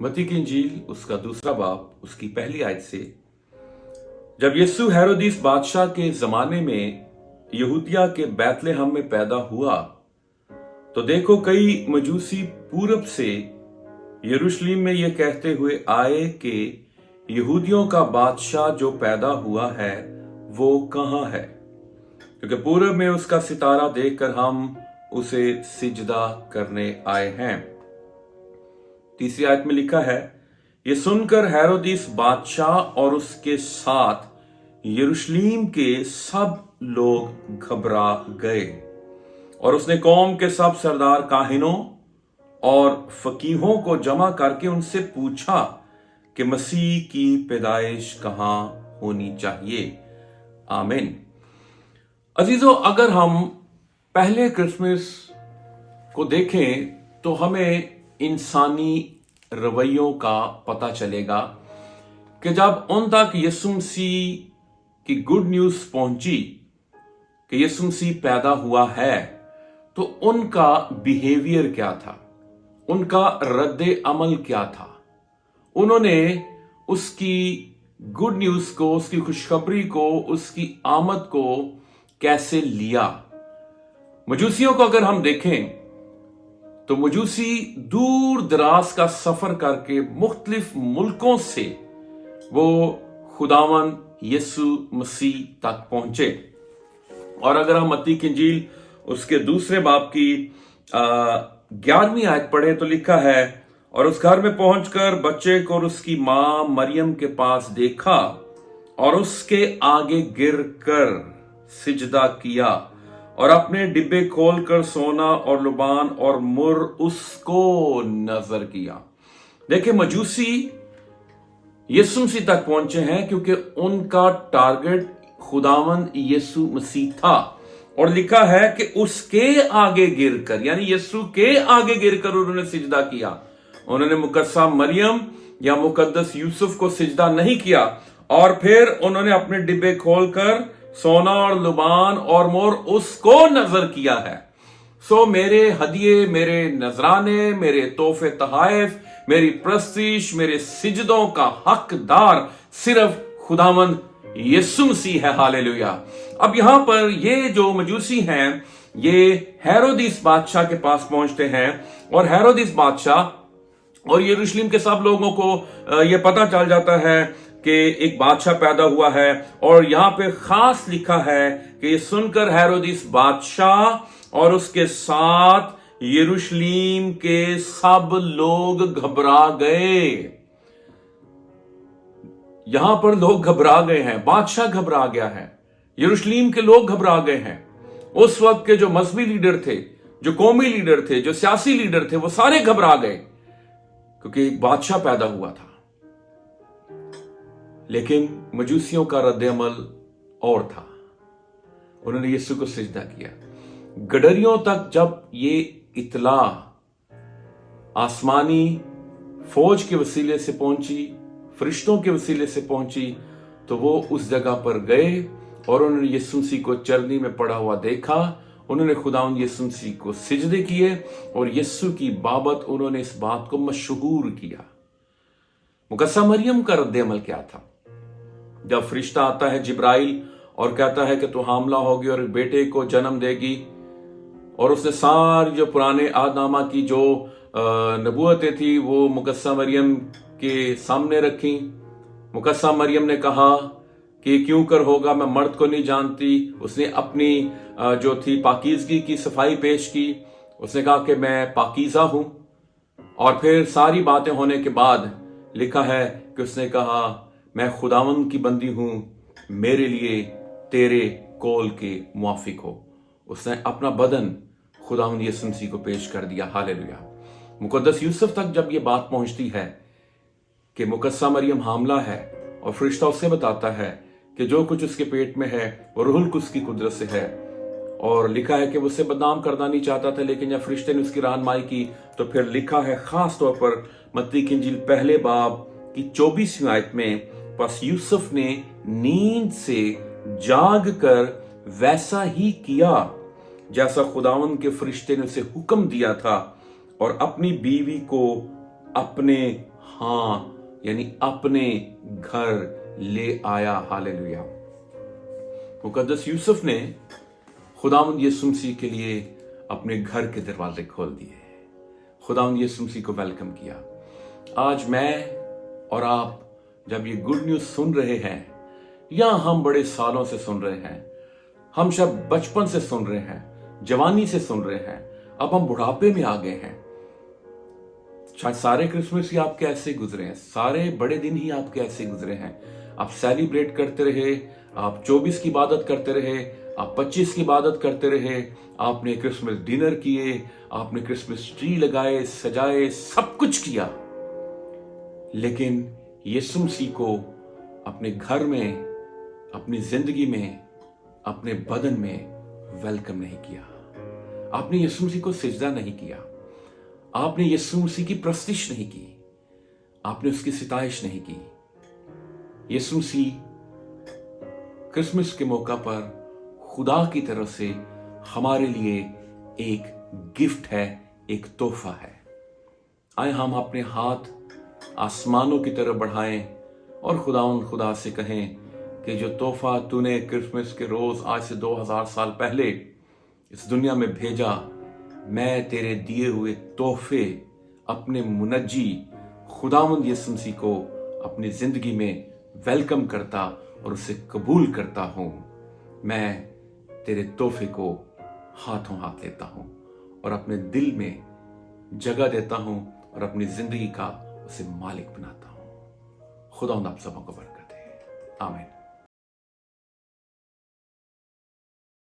मत्ती की इंजील उसका दूसरा बाब उसकी पहली आयत से, जब यीशु हेरोदिस बादशाह के जमाने में यहूदिया के बैतलहम में पैदा हुआ तो देखो कई मजूसी पूरब से यरूशलेम में यह कहते हुए आए कि यहूदियों का बादशाह जो पैदा हुआ है वो कहाँ है, क्योंकि पूरब में उसका सितारा देखकर हम उसे सिजदा करने आए हैं। तीसरी आयत में लिखा है, ये सुनकर हेरोदिस बादशाह और उसके साथ यरूशलेम के सब लोग घबरा गए और उसने कौम के सब सरदार काहिनों और फकीहों को जमा करके उनसे पूछा कि मसीह की पैदाइश कहां होनी चाहिए। आमीन। अजीजों, अगर हम पहले क्रिसमस को देखें तो हमें इंसानी रवैयों का पता चलेगा कि जब उन तक यीशु मसीह की गुड न्यूज पहुंची कि यीशु मसीह पैदा हुआ है तो उनका बिहेवियर क्या था, उनका रद्दे अमल क्या था। उन्होंने उसकी गुड न्यूज को, उसकी खुशखबरी को, उसकी आमद को कैसे लिया। मजूसियों को अगर हम देखें तो मजूसी दूर दराज का सफर करके मुख्तलिफ मुल्कों से वो खुदावन यीशु मसीह तक पहुंचे। और अगर हम मत्ती की इंजील उसके दूसरे बाब की 11वीं आयत पढ़े तो लिखा है, और उस घर में पहुंचकर बच्चे को और उसकी मां मरियम के पास देखा और उसके आगे गिर कर सिजदा किया और अपने डिब्बे खोलकर सोना और लुबान और मुर उसको नजर किया। देखिए, मजूसी यीशु मसीह तक पहुंचे हैं क्योंकि उनका टारगेट खुदावंद यीशु मसीह था। और लिखा है कि उसके आगे गिरकर, यानी यीशु के आगे गिरकर उन्होंने सिजदा किया। उन्होंने मुकद्दसा मरियम या मुकद्दस यूसुफ को सिजदा नहीं किया। और फिर उन्होंने अपने डिब्बे खोलकर सोना और लुबान और मोर उसको नजर किया है। सो मेरे हदिये, मेरे नजराने, मेरे तोहफे तहाइफ, मेरी प्रस्तीश, मेरे सिजदों का हकदार सिर्फ खुदावंद यीशु मसीह है। हालेलुया। अब यहां पर ये जो मजूसी हैं ये हेरोदिस बादशाह के पास पहुंचते हैं और हेरोदिस बादशाह और यरूशलेम के सब लोगों को यह पता चल जाता है कि एक बादशाह पैदा हुआ है। और यहां पे खास लिखा है कि सुनकर हेरोदिस बादशाह और उसके साथ यरूशलेम के सब लोग घबरा गए। यहां पर लोग घबरा गए हैं, बादशाह घबरा गया है, यरूशलेम के लोग घबरा गए हैं। उस वक्त के जो मजहबी लीडर थे, जो कौमी लीडर थे, जो सियासी लीडर थे, वो सारे घबरा गए क्योंकि एक बादशाह पैदा हुआ था। लेकिन मजूसियों का रद्द अमल और था। उन्होंने यीशु को सिजदा किया। गडरियों तक जब ये इतला आसमानी फौज के वसीले से पहुंची, फरिश्तों के वसीले से पहुंची, तो वो उस जगह पर गए और उन्होंने यीशु मसीह को चरनी में पड़ा हुआ देखा। उन्होंने खुदावंद यीशु मसीह को सिजदे किए और यीशु की बाबत उन्होंने इस बात को मशहूर किया। मुकद्दसा मरियम का रद्द अमल क्या था? जब फरिश्ता आता है जिब्राइल और कहता है कि तू हामला होगी और बेटे को जन्म देगी, और उसने सारी जो पुराने आदनामा की जो नबूवतें थी वो मुकद्दसा मरियम के सामने रखी। मुकद्दसा मरियम ने कहा कि क्यों कर होगा, मैं मर्द को नहीं जानती। उसने अपनी जो थी पाकीज़गी की सफाई पेश की। उसने कहा कि मैं पाकीज़ा हूं। और फिर सारी बातें होने के बाद लिखा है कि उसने कहा मैं खुदावंद की बंदी हूं, मेरे लिए तेरे कौल के मुआफिक हो। उसने अपना बदन खुदावंद यीशु मसीह को पेश कर दिया। हालेलुया। मुकद्दस यूसुफ तक जब ये बात पहुंचती है कि मुकद्दसा मरियम हामला है और फरिश्ता उससे बताता है कि जो कुछ उसके पेट में है वो रूहुल कुद्स की कुदरत से है। और लिखा है कि वो उससे बदनाम करना नहीं चाहता था, लेकिन जब फरिश्ते ने उसकी रहनुमाई की तो फिर लिखा है खास तौर पर मत्ती की इंजील पहले बाब की 24वीं आयत में, बस यूसुफ ने नींद से जाग कर वैसा ही किया जैसा खुदावंद के फरिश्ते ने उसे हुक्म दिया था, और अपनी बीवी को अपने हाँ यानी अपने घर ले आया। हालेलुया। मुकद्दस यूसुफ ने खुदावंद यीशु मसीह के लिए अपने घर के दरवाजे खोल दिए, खुदावंद यीशु मसीह को वेलकम किया। आज मैं और आप जब ये गुड न्यूज सुन रहे हैं, या हम बड़े सालों से सुन रहे हैं, हम सब बचपन से सुन रहे हैं, जवानी से सुन रहे हैं, अब हम बुढ़ापे में आ गए हैं, शायद सारे क्रिसमस ही आपके ऐसे गुजरे हैं, सारे बड़े दिन ही आपके ऐसे गुजरे हैं। आप सेलिब्रेट करते रहे, आप 24 की इबादत करते रहे, आप 25 की इबादत करते रहे, आपने क्रिसमस डिनर किए, आपने क्रिसमस ट्री लगाए, सजाए, सब कुछ किया, लेकिन यीशु मसीह को अपने घर में, अपनी जिंदगी में, अपने बदन में वेलकम नहीं किया। आपने यीशु मसीह को सिजदा नहीं किया, आपने यीशु मसीह की प्रस्तिश नहीं की, आपने उसकी सिताइश नहीं की। यीशु मसीह क्रिसमस के मौका पर खुदा की तरफ से हमारे लिए एक गिफ्ट है, एक तोहफा है। आए हम अपने हाथ आसमानों की तरफ बढ़ाएं और खुदा से कहें कि जो तोहफा तूने क्रिसमस के रोज आज से 2000 साल पहले इस दुनिया में भेजा, मैं तेरे दिए हुए तोहफे अपने मुनज्जी खुदावंद यीशु मसीह को अपनी जिंदगी में वेलकम करता और उसे कबूल करता हूं। मैं तेरे तोहफे को हाथों हाथ लेता हूं और अपने दिल में जगह देता हूं और अपनी जिंदगी का उसे मालिक बनाता हूं। खुदावंद आप सबों को बरकत दे। आमीन।